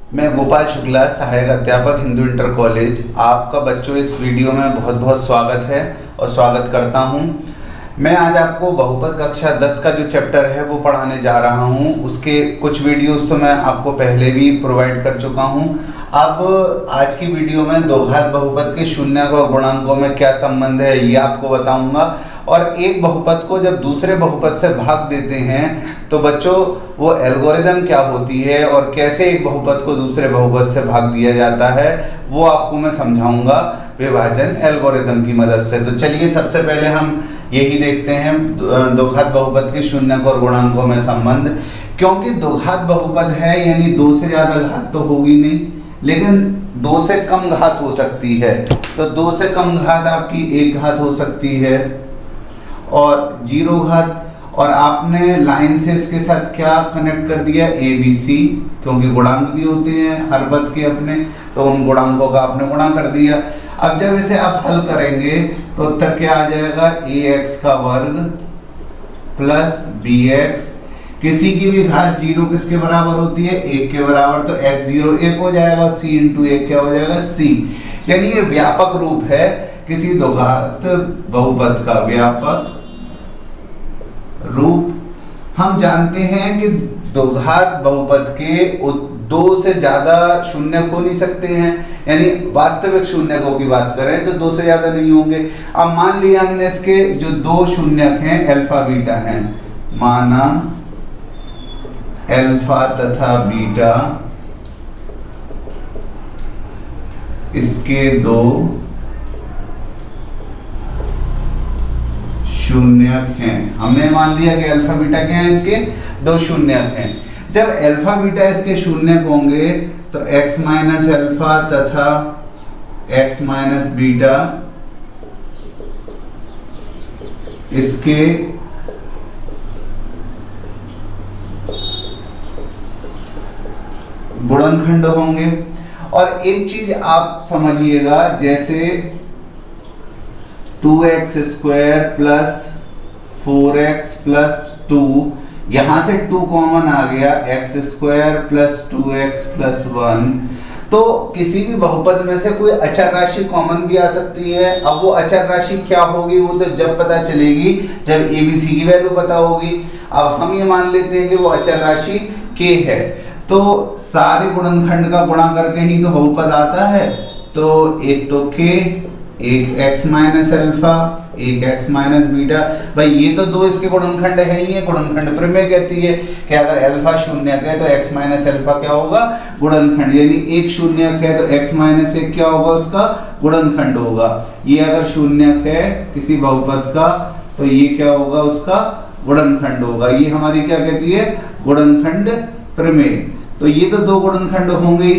मैं गोपाल शुक्ला, सहायक अध्यापक, हिंदू इंटर कॉलेज। आपका बच्चों इस वीडियो में बहुत बहुत स्वागत है और स्वागत करता हूं। मैं आज आपको बहुपद कक्षा 10 का जो चैप्टर है वो पढ़ाने जा रहा हूं। उसके कुछ वीडियोस तो मैं आपको पहले भी प्रोवाइड कर चुका हूं। अब आज की वीडियो में दो घात बहुपद के शून्यक और गुणांकों में क्या संबंध है ये आपको बताऊंगा। और एक बहुपद को जब दूसरे बहुपद से भाग देते हैं तो बच्चों वो एल्गोरिदम क्या होती है और कैसे एक बहुपद को दूसरे बहुपद से भाग दिया जाता है वो आपको मैं समझाऊंगा विभाजन एल्गोरिदम की मदद से। तो चलिए सबसे पहले हम यही देखते हैं दो घात बहुपद के शून्यक और गुणांकों में संबंध। क्योंकि दो घात बहुपद है यानी दो से ज्यादा घात तो होगी नहीं, लेकिन दो से कम घात हो सकती है। तो दो से कम घात आपकी एक घात हो सकती है और जीरो घात। और आपने लाइन से इसके साथ क्या कनेक्ट कर दिया, ए बी सी, क्योंकि गुणांक भी होते हैं हर पद के अपने, तो उन गुणांकों का आपने गुणा कर दिया। अब जब इसे आप हल करेंगे तो उत्तर क्या आ जाएगा, ए एक्स का वर्ग प्लस बी एक्स। किसी की भी घात जीरो किसके बराबर होती है, एक के बराबर, तो एक्स जीरो एक हो जाएगा, सी इंटू एक क्या हो जाएगा, सी। यानी ये व्यापक रूप है किसी दो घात बहुपद का, व्यापक रूप। हम जानते हैं कि दो घात बहुपद के दो से ज्यादा शून्यक हो नहीं सकते हैं, यानी वास्तविक शून्यकों की बात करें तो दो से ज्यादा नहीं होंगे। अब मान लिया हमने इसके जो दो शून्यक हैं अल्फा बीटा हैं, माना अल्फा तथा बीटा इसके दो शून्यक हैं। हमने मान लिया कि अल्फा बीटा क्या है, इसके दो शून्यक हैं। जब अल्फा बीटा इसके शून्यक होंगे तो x माइनस अल्फा तथा x माइनस बीटा इसके गुणनखंड होंगे। और एक चीज आप समझिएगा, जैसे 2x square plus 4x plus 2, यहां से 2 कॉमन आ गया, x square plus 2x plus 1। तो किसी भी बहुपद में से कोई अचर राशि कॉमन भी आ सकती है। अब वो अचर राशि क्या होगी वो तो जब पता चलेगी जब ABC की वैल्यू पता होगी। अब हम ये मान लेते हैं कि वो अचर राशि k है, तो सारे गुणनखंड का गुणा करके ही तो बहुपद आता है। तो एक तो k, एक x माइनस अल्फा, एक x माइनस बीटा। भाई ये तो दो इसके गुणनखंड है ही है। गुणनखंड प्रमेय कहती है कि अगर अल्फा शून्यक है तो x माइनस अल्फा क्या होगा, गुणनखंड। यानी एक शून्यक है तो x माइनस एक क्या होगा, उसका गुणनखंड होगा। ये अगर शून्यक है किसी बहुपद का तो ये क्या होगा, उसका गुणनखंड होगा। ये हमारी क्या कहती है, गुणनखंड प्रमेय। तो ये तो दो गुणनखंड होंगे।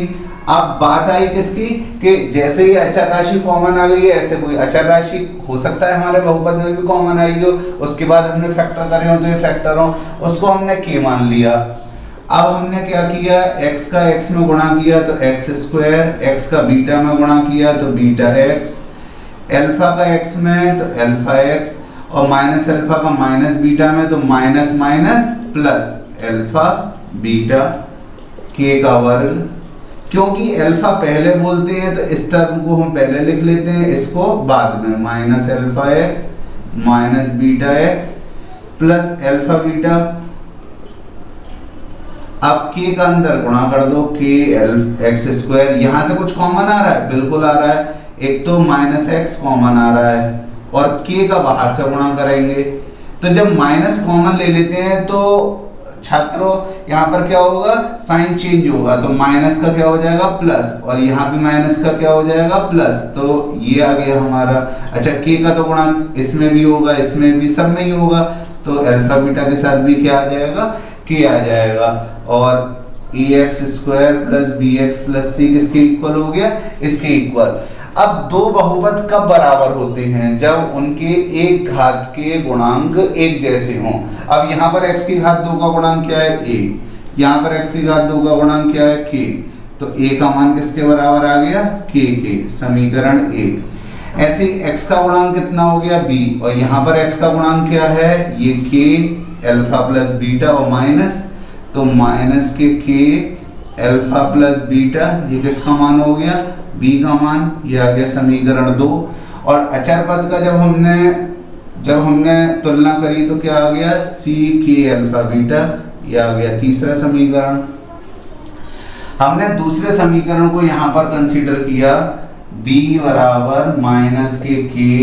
अब बात आई किसकी, कि जैसे ही अचर राशि कॉमन आ गई है, ऐसे कोई अचर राशि हो सकता है हमारे बहुपद में भी कॉमन आई हो, उसके बाद हमने फैक्टर करे हो तो ये फैक्टर हो, उसको हमने k मान लिया। अब हमने क्या किया, x का x में गुणा किया तो x स्क्वायर, x का बीटा में गुणा किया तो बीटा x, अल्फा का x में तो अल्फा x, और माइनस अल्फा का माइनस बीटा में तो minus minus plus alpha beta k का वर्ग। क्योंकि अल्फा पहले बोलते हैं तो इस टर्म को हम पहले लिख लेते हैं, इसको बाद में, minus alpha x minus beta x plus alpha beta. अब k का अंदर गुणा कर दो, k एक्स स्क्वायर। यहां से कुछ कॉमन आ रहा है, बिल्कुल आ रहा है, एक तो माइनस एक्स कॉमन आ रहा है और k का बाहर से गुणा करेंगे। तो जब माइनस कॉमन ले लेते हैं तो छात्रों यहाँ पर क्या होगा, साइन चेंज होगा, तो माइनस का क्या हो जाएगा, प्लस, और यहाँ पे माइनस का क्या हो जाएगा, प्लस। तो ये आ गया हमारा। अच्छा, k का तो गुणा इसमें भी होगा, इसमें भी, सब में ही होगा, तो अल्फा बीटा के साथ भी क्या आ जाएगा, k आ जाएगा। और ax square plus bx plus c किसके इक्वल हो गया, इसके इक्वल। अब दो बहुपद कब बराबर होते हैं, जब उनके एक घात के गुणांक एक जैसे हों। अब यहाँ पर x की घात 2 का गुणांक क्या है, a, यहाँ पर x की घात 2 का गुणांक क्या है, k, तो a का मान किसके बराबर आ गया, k के, समीकरण 1। ऐसे x का गुणांक कितना हो गया, b, और यहाँ पर x का गुणांक क्या है, ये k अल्फा प्लस बीटा और माइनस, तो माइनस के k अल्फा प्लस बीटा, ये किसका मान हो गया, बी का मान, ये आ गया समीकरण 2। और अचर पद का जब हमने तुलना करी तो क्या आ गया, सी के अल्फा बीटा, ये आ गया तीसरा समीकरण। हमने दूसरे समीकरण को यहां पर कंसीडर किया, b बराबर माइनस के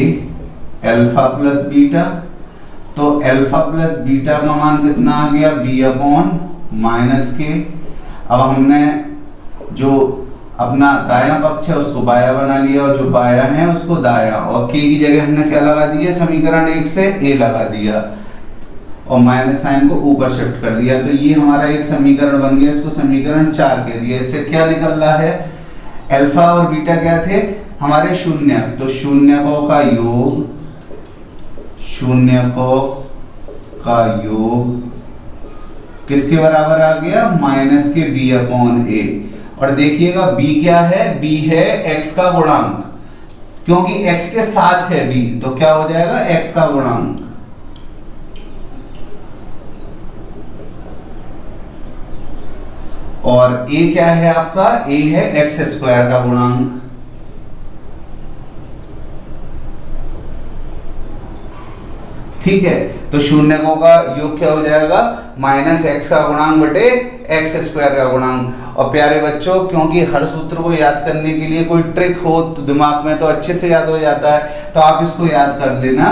अल्फा प्लस बीटा, तो अल्फा प्लस बीटा का मान कितना आ गया, b अपॉन माइनस के। अब हमने जो अपना दायां पक्ष है उसको बाया बना लिया और जो बाया है उसको दाया, और k की जगह हमने क्या लगा दिया, समीकरण 1 से a लगा दिया और माइनस साइन को ऊपर शिफ्ट कर दिया, तो ये हमारा एक समीकरण बन गया, इसको समीकरण 4 कह दिया। इससे क्या निकल रहा है, अल्फा और बीटा क्या थे हमारे शून्य, तो शून्यकों का योग किसके बराबर आ गया, माइनस के b अपॉन a। और देखिएगा b क्या है, b है x का गुणांक, क्योंकि x के साथ है b, तो क्या हो जाएगा, x का गुणांक। और a क्या है आपका, a है x स्क्वायर का गुणांक। ठीक है, तो शून्यकों का योग क्या हो जाएगा, माइनस एक्स का गुणांक बटे एक्स स्क्वायर का गुणांक। और प्यारे बच्चों, क्योंकि हर सूत्र को याद करने के लिए कोई ट्रिक हो तो दिमाग में तो अच्छे से याद हो जाता है, तो आप इसको याद कर लेना,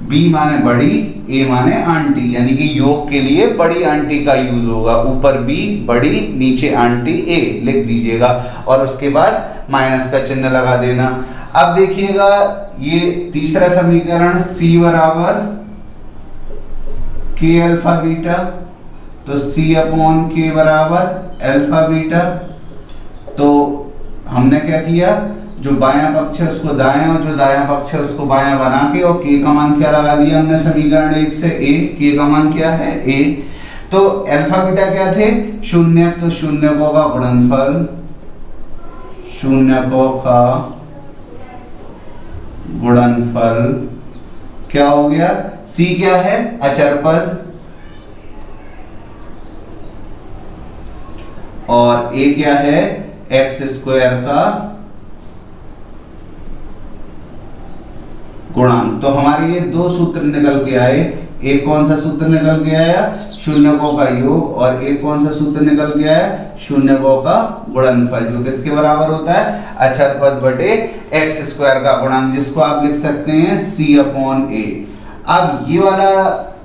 b माने बड़ी, a माने आंटी, यानी कि योग के लिए बड़ी आंटी का यूज होगा, ऊपर b बड़ी, नीचे आंटी a लिख दीजिएगा और उसके बाद माइनस का चिन्ह लगा देना। अब देखिएगा ये तीसरा समीकरण, c बराबर के अल्फा बीटा, तो c अपॉन के बराबर अल्फा बीटा। तो हमने क्या किया, जो बायां पक्ष है उसको दायां और जो दायां पक्ष है उसको बायां बना के और k का मान क्या लगा दिया हमने समीकरण 1 से a, k का मान क्या है a। तो अल्फा बीटा क्या थे, शून्य, तो शून्यकों का गुणनफल क्या हो गया, c क्या है, अचर पद, और a क्या है, एक्स स्क्वायर का गुणांक। तो हमारे ये दो सूत्र निकल के आए, एक कौन सा सूत्र निकल के आया, शून्यकों का योग, और एक कौन सा सूत्र निकल के आया, शून्यकों का गुणनफल, जो किसके बराबर होता है, अचर पद बटे एक्स स्क्वायर का गुणांक, जिसको आप लिख सकते हैं c अपॉन a। अब ये वाला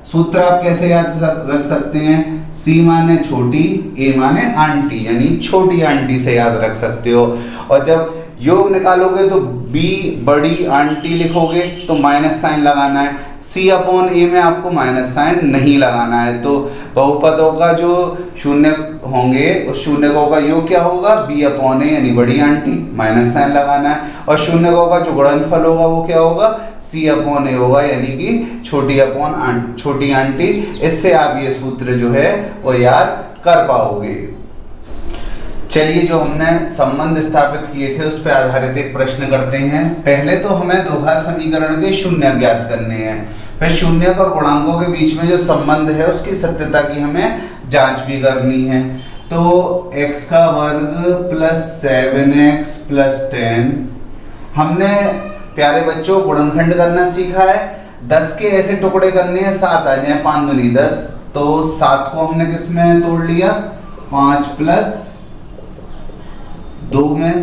सूत्र आप कैसे याद रख सकते हैं, c माने छोटी, a माने आंटी, यानी छोटी आंटी से याद रख सकते हो। और जब योग निकालोगे तो b बड़ी आंटी लिखोगे तो माइनस साइन लगाना है, c अपॉन a में आपको माइनस साइन नहीं लगाना है। तो बहुपदों का जो शून्य होंगे उस शून्यकों का योग क्या होगा, b अपॉन a यानी बड़ी आंटी, माइनस साइन लगाना है, और शून्यकों का जो गुणनफल होगा वो क्या होगा, c अपॉन a होगा, यानी कि छोटी आंटी। इससे आप ये सूत्र जो है वो याद कर पाओगे। चलिए, जो हमने संबंध स्थापित किए थे उस पर आधारित एक प्रश्न करते हैं। पहले तो हमें द्विघात समीकरण के शून्य ज्ञात करने हैं, फिर शून्य और गुणांकों के बीच में जो संबंध है उसकी सत्यता की हमें जांच भी करनी है। तो x का वर्ग प्लस 7x प्लस 10, हमने प्यारे बच्चों गुणनखंड करना सीखा है। 10 के ऐसे टुकड़े करने हैं 7 आ जाए, 5 दूनी 10, तो 7 को हमने किस में तोड़ लिया, 5 प्लस 2 में,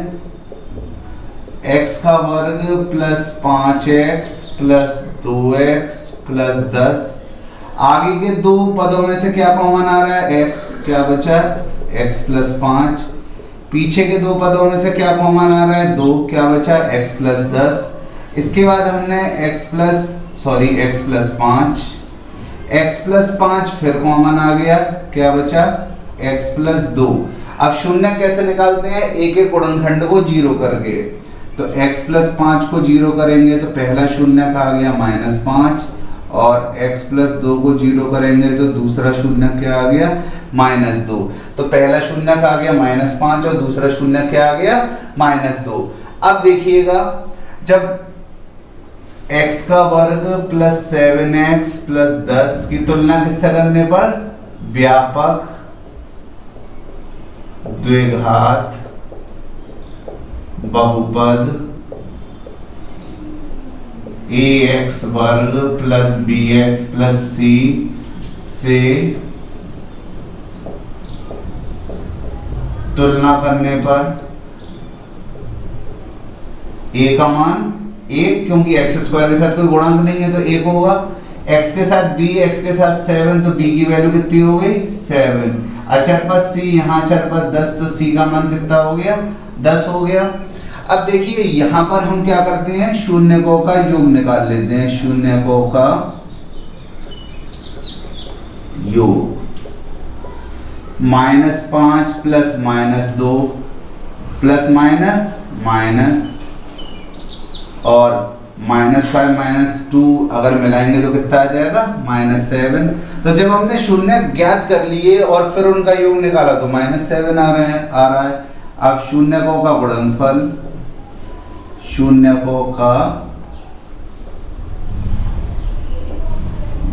x का वर्ग plus 5x plus 2x plus 10। आगे के दो पदों में से क्या कॉमन आ रहा है, x, क्या बचा, x प्लस 5। पीछे के दो पदों में से क्या कॉमन आ रहा है, 2, क्या बचा, x प्लस 10। इसके बाद हमने x प्लस 5 फिर कॉमन आ गया, क्या बचा, x प्लस 2। अब शून्य कैसे निकालते हैं, एक एक गुणनखंड को 0 करके। तो x प्लस 5 को 0 करेंगे तो पहला शून्य का आ गया -5, और x प्लस 2 को 0 करेंगे तो दूसरा शून्य क्या आ गया, -2। तो पहला शून्य का आ गया -5 और दूसरा शून्य क्या आ गया, -2। अब देखिएगा, जब x का वर्ग प्लस 7x प्लस 10 की तुलना किससे करने पर, व्यापक द्विघात बहुपद ax वर्ग प्लस bx प्लस c से तुलना करने पर a का मान 1, क्योंकि x स्क्वायर के साथ कोई गुणांक नहीं है तो 1 होगा। x के साथ b, x के साथ 7, तो b की वैल्यू कितनी हो गई 7। अचर पद c, यहाँ अचर पद 10, तो c का मान कितना हो गया 10 हो गया। अब देखिए यहां पर हम क्या करते हैं, शून्यकों का योग निकाल लेते हैं। शून्यकों का योग -5 प्लस -2 प्लस माइनस और -5 -2 अगर मिलाएंगे तो कितना आ जाएगा -7। तो जब हमने शून्य ज्ञात कर लिए और फिर उनका योग निकाला तो -7 आ रहा है। अब शून्यकों का गुणनफल, शून्यकों का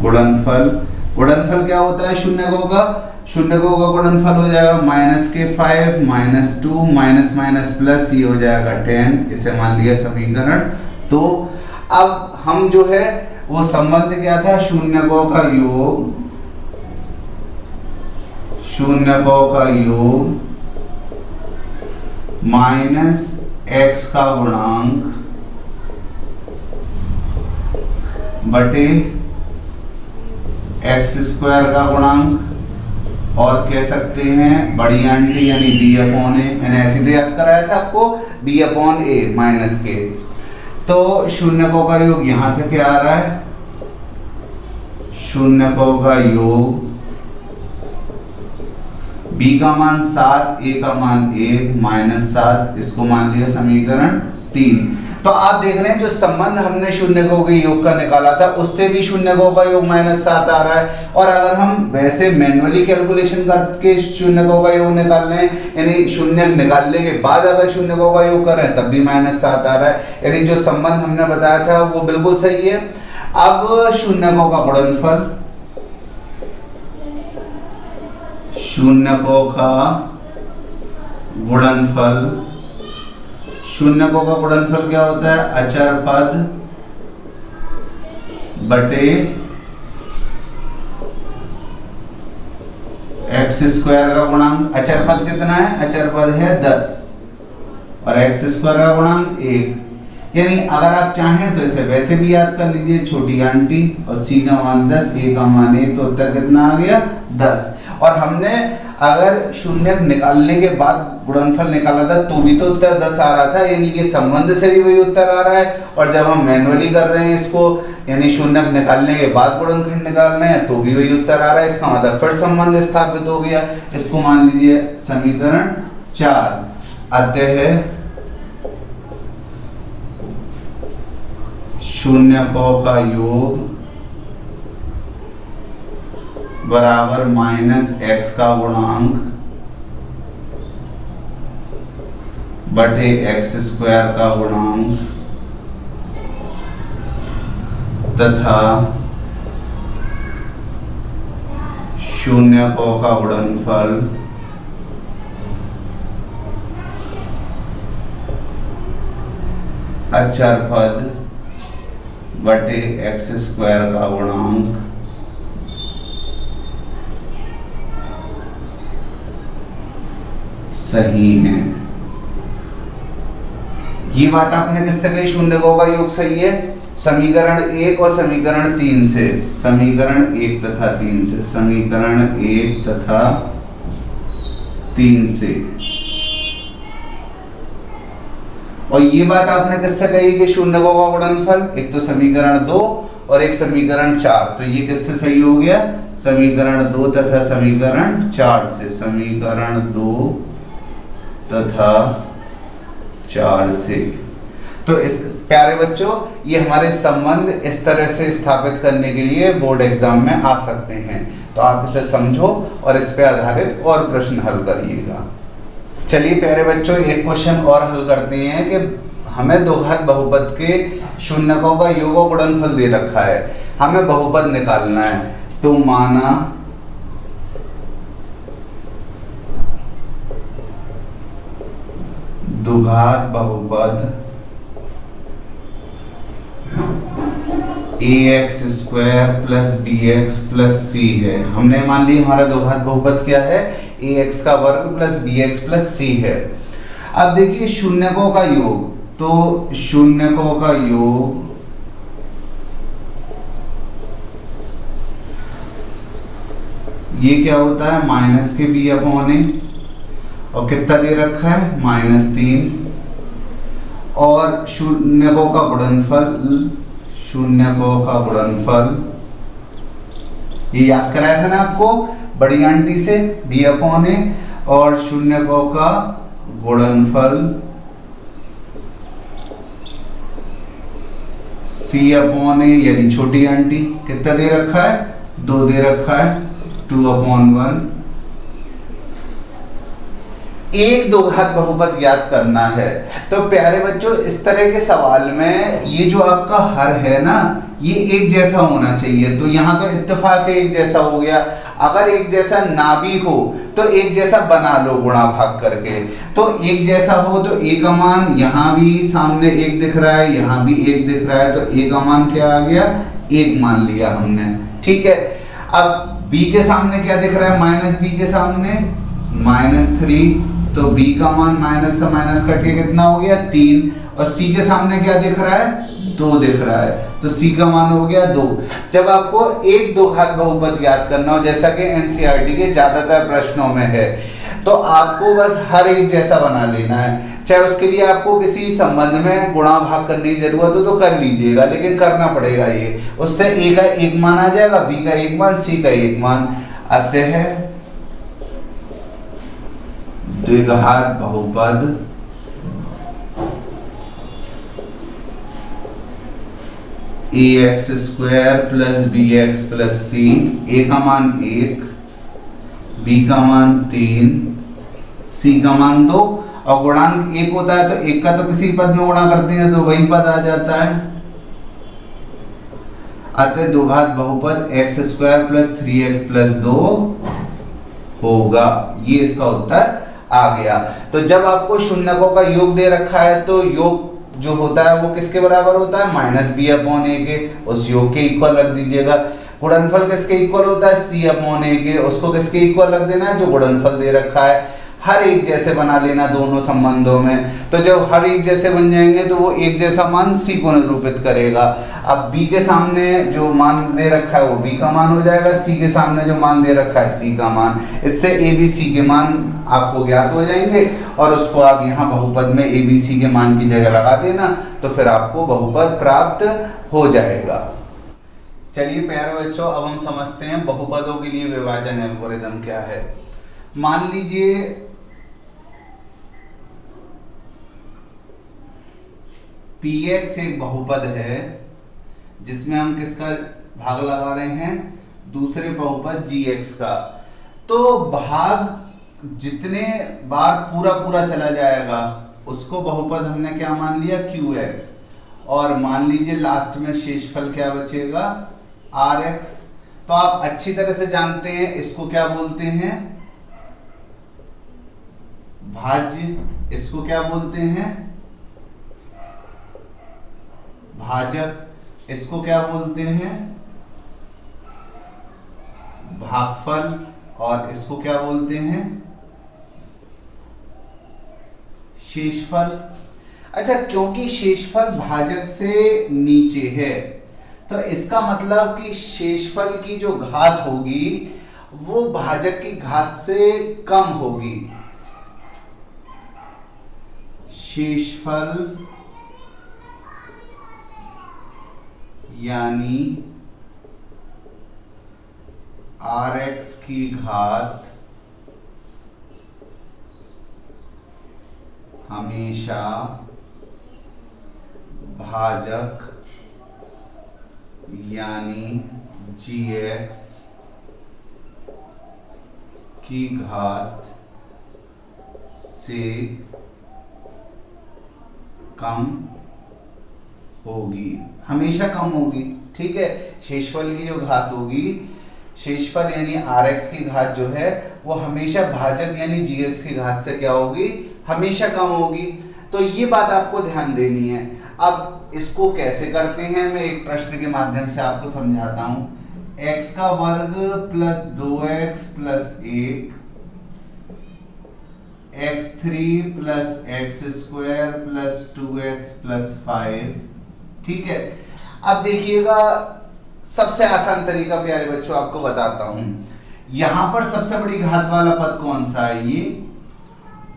गुणनफल क्या होता है शून्यकों का? शून्यकों का गुणनफल हो जाएगा -5 -2 माइनस प्लस, ये हो जाएगा 10। इसे मान लिया समीकरण। तो अब हम जो है वो संबंध क्या था, शून्यकों का योग, शून्यकों का योग माइनस x का गुणांक बटे x स्क्वायर का गुणांक, और कह सकते हैं बड़ी आंटी यानी b/a। मैंने ऐसे तो याद कराया था आपको, b/a माइनस के। तो शून्यकों का योग यहां से क्या आ रहा है, शून्यकों का योग b का मान 7, a का मान 1 -7, इसको मान लिया समीकरण 3। तो आप देख रहे हैं जो संबंध हमने शून्यकों के योग का निकाला था उससे भी शून्यकों का योग -7 आ रहा है। और अगर हम वैसे मैन्युअली कैलकुलेशन करके शून्यकों का योग निकाल लें, यानी शून्य निकालने के बाद अगर शून्यकों का योग करें तब भी -7 आ रहा है। यानी जो संबंध हमने बताया था वो बिल्कुल सही है। अब शून्यकों का गुणनफल, शून्यकों का गुणनफल, शून्यकों का गुणनफल क्या होता है, अचर पद बटे x स्क्वायर का गुणांक। अचर पद कितना है, अचर पद है 10 और x स्क्वायर का गुणांक 1। यानी अगर आप चाहें तो इसे वैसे भी याद कर लीजिए, छोटी आंटी और c का मान 10, a का मान 1, तो उत्तर कितना आ गया 10। और हमने अगर शून्य निकालने के बाद गुणनफल निकाला था तो भी तो उत्तर 10 आ रहा था, यानी कि संबंध से भी वही उत्तर आ रहा है। और जब हम मैन्युअली कर रहे हैं इसको, यानी शून्य निकालने के बाद गुणनफल निकाल रहे हैं तो भी वही उत्तर आ रहा है। इसका मतलब फिर संबंध स्थापित हो गया। इसको मान लीजिए समीकरण 4। अतः शून्यकों का योग बराबर -x का गुणांक बटे x स्क्वायर का गुणांक तथा शून्यकों का गुणनफल अचर पद बटे x स्क्वायर का गुणांक सही है। ये बात आपने किससे कही, शून्यकों का योग सही है समीकरण 1 और समीकरण 3 से, समीकरण 1 तथा 3 से, समीकरण 1 तथा 3 से। और ये बात आपने किससे कही कि शून्यकों का गुणनफल, एक तो समीकरण 2 और एक समीकरण 4, तो ये किससे सही हो गया, समीकरण 2 तथा समीकरण 4 से, समीकरण 2 तथा 4 से। तो इस प्यारे बच्चों, ये हमारे संबंध इस तरह से स्थापित करने के लिए बोर्ड एग्जाम में आ सकते हैं। तो आप इसे समझो और इस पे आधारित और प्रश्न हल करिएगा। चलिए प्यारे बच्चों, एक क्वेश्चन और हल करते हैं कि हमें द्विघात बहुपद के शून्यकों का योग और गुणनफल दे रखा है, हमें बहुपद निकालना है। तो माना द्विघात बहुपद ax square plus bx plus c है। हमने मान लिया हमारा द्विघात बहुपद क्या है, ax का वर्ग प्लस bx प्लस c है। अब देखिए शून्यकों का योग, तो शून्यकों का योग ये क्या होता है, माइनस के b अपॉन ए, और कितना दे रखा है -3, और शून्यकों का गुणनफल, शून्यकों का गुणनफल ये याद कराया था ना आपको बड़ी आंटी से, b अपॉन ए, और शून्यकों का गुणनफल c अपॉन ए यानी छोटी आंटी, कितना दे रखा है 2 दे रखा है 2/1। एक द्विघात बहुपद ज्ञात करना है। तो प्यारे बच्चों इस तरह के सवाल में ये जो आपका हर है ना ये एक जैसा होना चाहिए। तो यहाँ तो इत्तेफाक एक जैसा हो गया, अगर एक जैसा ना भी हो तो एक जैसा बना लो गुणा भाग करके। तो एक जैसा हो तो ए का मान यहाँ भी सामने एक दिख रहा है, यहाँ भी एक दिख रहा है, तो ए का मान क्या आ गया, एक मान लिया हमने, ठीक है। अब b के सामने क्या दिख रहा है, माइनस b के सामने -3, तो b का मान माइनस से माइनस कट के कितना हो गया 3, और c के सामने क्या दिख रहा है 2 दिख रहा है, तो c का मान हो गया 2। जब आपको एक द्विघात बहुपद ज्ञात करना हो जैसा कि एनसीईआरटी के ज्यादातर प्रश्नों में है, तो आपको बस हर एक जैसा बना लेना है। चाहे उसके लिए आपको किसी संबंध में गुणा भाग करने की जरूरत हो तो कर लीजिएगा, लेकिन करना पड़ेगा ये, उससे a का एक मान आ जाएगा, b का एक मान, c का एक मान। अतः द्विघात बहुपद ax square plus bx plus c, a का मान 1, b का मान 3, c का मान 2, और गुणांक 1 होता है तो 1 का तो किसी पद में गुणा करते हैं तो वही पद आ जाता है। अतः द्विघात बहुपद x square plus 3x plus 2 होगा। ये इसका उत्तर आ गया। तो जब आपको शून्यकों का योग दे रखा है तो योग जो होता है वो किसके बराबर होता है, -b अपॉन a के, उस योग के इक्वल रख दीजिएगा। गुणनफल किसके इक्वल होता है, c अपॉन a के, उसको किसके इक्वल रख देना है, जो गुणनफल दे रखा है। हर एक जैसे बना लेना दोनों संबंधों में, तो जब हर एक जैसे बन जाएंगे तो वो एक जैसा मान c को निरूपित करेगा। अब b के सामने जो मान दे रखा है वो b का मान हो जाएगा, c के सामने जो मान दे रखा है c का मान। इससे a b c के मान आपको ज्ञात हो जाएंगे, और उसको आप यहाँ बहुपद में a b c के मान की जगह लगा देना, तो फिर आपको बहुपद प्राप्त हो जाएगा। चलिए प्यारे बच्चों अब हम समझते हैं बहुपदों के लिए विभाजन एल्गोरिथम क्या है। मान लीजिए px एक बहुपद है जिसमें हम किसका भाग लगा रहे हैं, दूसरे बहुपद gx का। तो भाग जितने बार पूरा पूरा चला जाएगा उसको बहुपद हमने क्या मान लिया qx, और मान लीजिए लास्ट में शेषफल क्या बचेगा rx। तो आप अच्छी तरह से जानते हैं इसको क्या बोलते हैं, भाज्य, इसको क्या बोलते हैं भाजक, इसको क्या बोलते हैं भागफल, और इसको क्या बोलते हैं शेषफल। अच्छा, क्योंकि शेषफल भाजक से नीचे है तो इसका मतलब कि शेषफल की जो घात होगी वो भाजक की घात से कम होगी। शेषफल यानी rx की घात हमेशा भाजक यानी gx की घात से कम होगी, हमेशा कम होगी, ठीक है। शेषफल की जो घात होगी, शेषफल यानी rx की घात जो है वो हमेशा भाजक यानी gx की घात से क्या होगी, हमेशा कम होगी। तो ये बात आपको ध्यान देनी है। अब इसको कैसे करते हैं मैं एक प्रश्न के माध्यम से आपको समझाता हूं। x का वर्ग plus 2x plus 1, x3 plus x square plus 2x plus 5। ठीक है, अब देखिएगा सबसे आसान तरीका प्यारे बच्चों आपको बताता हूं। यहां पर सबसे बड़ी घात वाला पद कौन सा है, ये,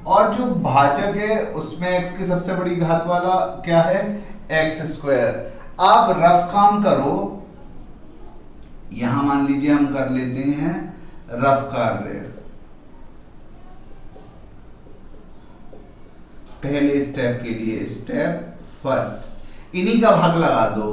और जो भाजक है उसमें x की सबसे बड़ी घात वाला क्या है, एक्स स्क्वायर। आप रफ काम करो, यहां मान लीजिए हम कर लेते हैं रफ कार्य। पहले स्टेप के लिए स्टेप फर्स्ट, इन्हीं का भाग लगा दो,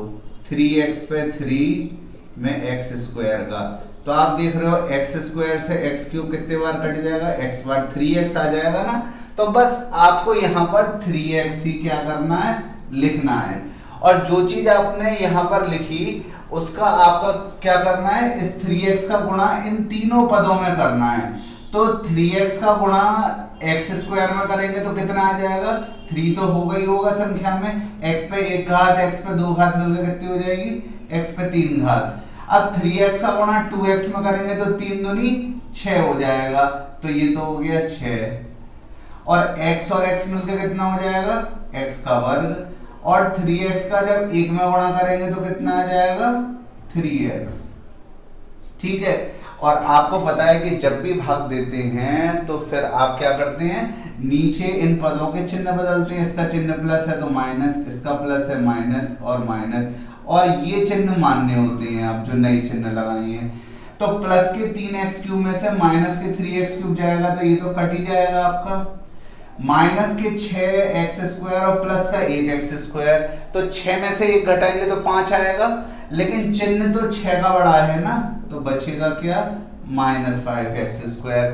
3x पे 3 में एक्स स्क्वायर का, तो आप देख रहे हो एक्स स्क्वायर से एक्स क्यूब कितने बार कट जाएगा, एक्स बार 3x आ जाएगा ना। तो बस आपको यहां पर 3x ही क्या करना है, लिखना है। और जो चीज आपने यहां पर लिखी उसका आपका क्या करना है, इस 3x का गुणा इन तीनों पदों में करना है। तो 3x का गुणा एक्स स्क्वायर में करेंगे तो कितना आ जाएगा, 3 तो होगा ही होगा संख्या में, x पे 1 घात x पे 2 घात मिलकर कितनी हो जाएगी, x पे 3 घात। अब 3x का गुणा 2x में करेंगे तो 3 दूनी 6 हो जाएगा, तो ये तो हो गया 6, और x और x मिलकर कितना हो जाएगा, x का वर्ग, और 3x का जब 1 में गुणा करेंगे तो कितना आ जाएगा, 3x। ठीक है, और आपको पता है कि जब भी भाग देते हैं तो फिर आप क्या करते हैं, नीचे इन पदों के चिन्ह बदलते हैं। इसका चिन्ह प्लस है तो माइनस, इसका प्लस है माइनस और माइनस, और ये चिन्ह मान्य होते हैं। आप जो नए चिन्ह लगाए हैं, तो प्लस के 3x क्यूब में से माइनस के 3x क्यूब जाएगा तो ये तो कट ही जाएगा आपका, माइनस के 6x स्क्वायर और प्लस का 1x स्क्वायर, तो 6 में से 1 घटाएंगे तो 5 आएगा, लेकिन चिन्ह तो 6 का बड़ा है ना, तो बचेगा क्या, -5x स्क्वायर,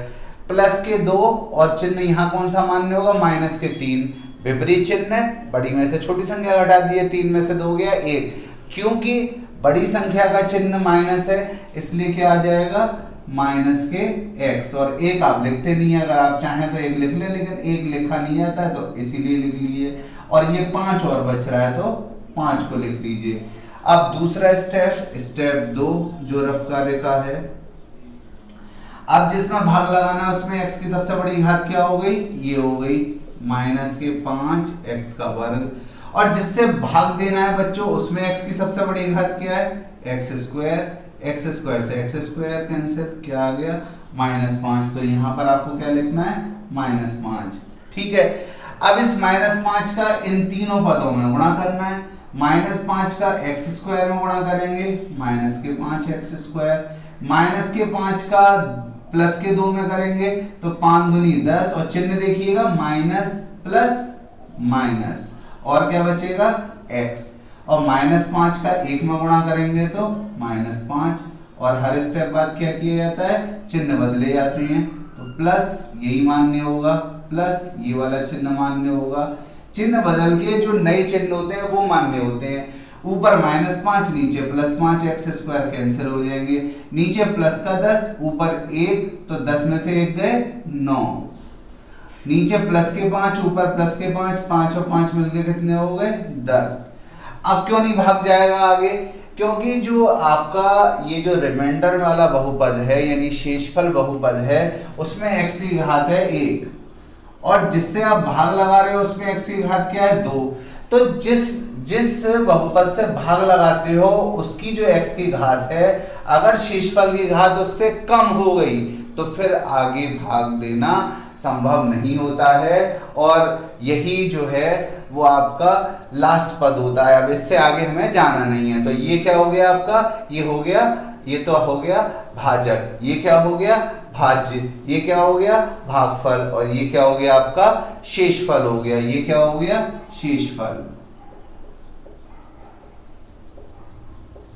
प्लस के 2 और चिन्ह यहाँ कौन सा मान्य होगा, माइनस के 3, विपरीत चिन्ह, बड़ी में से छोटी संख्या घटा दी है, 3 में से 2 गया 1, क्योंकि बड़ी संख्या का चिन्ह माइनस है इसलिए क्या आ जाएगा, माइनस के x, और 1 आप लिखते नहीं है, अगर आप चाहें तो 1 लिख ले, लेकिन 1 लिखा नहीं आता है तो इसीलिए लिख लीजिए, और ये 5 और बच रहा है तो 5 को लिख लीजिए। अब दूसरा स्टेप, स्टेप 2 जो रफ कार्य का है, अब जिसमें भाग लगाना है उसमें x की सबसे बड़ी घात क्या हो गई, ये हो गई माइनस के 5 x का वर्ग, और जिससे भाग देना है बच्चों उसमें x की सबसे बड़ी घात क्या है, एक्स स्क्वायर, एक्स स्क्वायर से एक्स स्क्वायर कैंसिल, क्या आ गया, -5, तो यहाँ पर आपको क्या लिखना है, -5। ठीक है, अब इस -5 का इन तीनों पदों में गुणा करना है, -5 का एक्स स्क्वायर में गुणा करेंगे, -5x स्क्वायर, -5 का प्लस के 2 में करेंगे तो 5 दूनी 10, और चिन्ह देखिएगा माइनस प्लस माइनस, और क्या बचेगा x, और -5 का 1 में गुणा करेंगे तो -5, और हर स्टेप बाद क्या किया जाता है, चिन्ह बदले जाते हैं, तो प्लस यही मान्य होगा, प्लस ये वाला चिन्ह मान्य होगा, चिन्ह बदल के जो नए चिन्ह होते हैं वो मान्य होते हैं, ऊपर -5 नीचे +5 एक्स स्क्वायर कैंसिल हो जाएंगे, नीचे प्लस का 10 ऊपर 1 तो 10 में से 1 गए 9, नीचे प्लस के 5 ऊपर प्लस के 5, 5 और 5 मिलके कितने हो गए 10। अब क्यों नहीं भाग जाएगा आगे, क्योंकि जो आपका ये जो रिमाइंडर वाला बहुपद है यानी शेषफल बहुपद है उसमें x की घात है 1, और जिससे आप भाग लगा रहे हो उसमें x की घात क्या है 2, तो जिस बहुपद से भाग लगाते हो उसकी जो x की घात है अगर शेषफल की घात उससे कम हो गई तो फिर आगे भाग देना संभव नहीं होता है, और यही जो है वो आपका लास्ट पद होता है। अब इससे आगे हमें जाना नहीं है, तो ये क्या हो गया आपका, ये हो गया, ये तो हो गया भाजक, ये क्या हो गया भाज्य, ये क्या हो गया भागफल, और ये क्या हो गया आपका शेषफल हो गया, ये क्या हो गया शेषफल,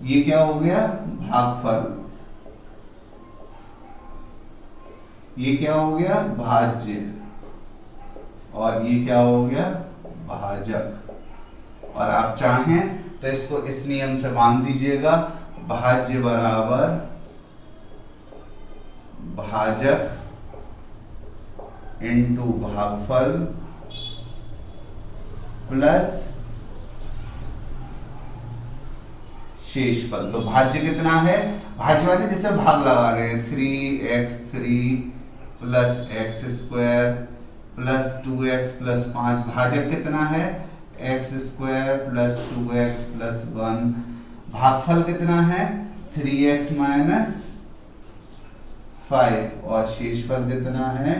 ये क्या हो गया भागफल, ये क्या हो गया भाज्य, और ये क्या हो गया भाजक। और आप चाहें तो इसको इस नियम से बांध दीजिएगा, भाज्य बराबर भाजक इनटू भागफल प्लस शेषफल। तो भाज्य कितना है, भाज्य वाले जिससे भाग लगा रहे हैं 3x3 plus x square plus 2x plus 5, भाजक कितना है x square plus 2x plus 1, भागफल कितना है 3x माइनस 5 और शेषफल कितना है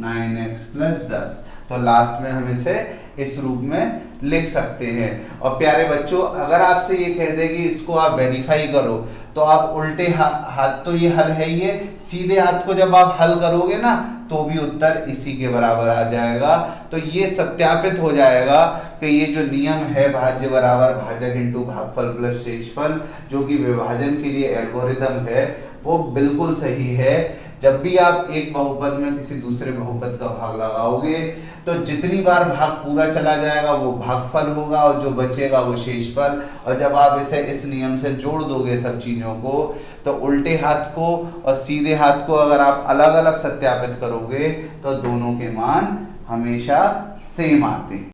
9x प्लस 10। तो लास्ट में हम इसे इस रूप में लिख सकते हैं। और प्यारे बच्चों, अगर आपसे ये कह दे कि इसको आप वेरीफाई करो, तो आप उल्टे हाथ तो ये हल है, ये सीधे हाथ को जब आप हल करोगे ना तो भी उत्तर इसी के बराबर आ जाएगा। तो ये सत्यापित हो जाएगा कि ये जो नियम है भाज्य बराबर भाजक इंटू भागफल प्लस शेषफल, जो कि विभाजन के लिए एल्गोरिथम है, वो बिल्कुल सही है। जब भी आप एक बहुपद में किसी दूसरे बहुपद का भाग लगाओगे तो जितनी बार भाग पूरा चला जाएगा वो भागफल होगा और जो बचेगा वो शेषफल। और जब आप इसे इस नियम से जोड़ दोगे सब चीजों को, तो उल्टे हाथ को और सीधे हाथ को अगर आप अलग अलग सत्यापित करोगे तो दोनों के मान हमेशा सेम आते हैं।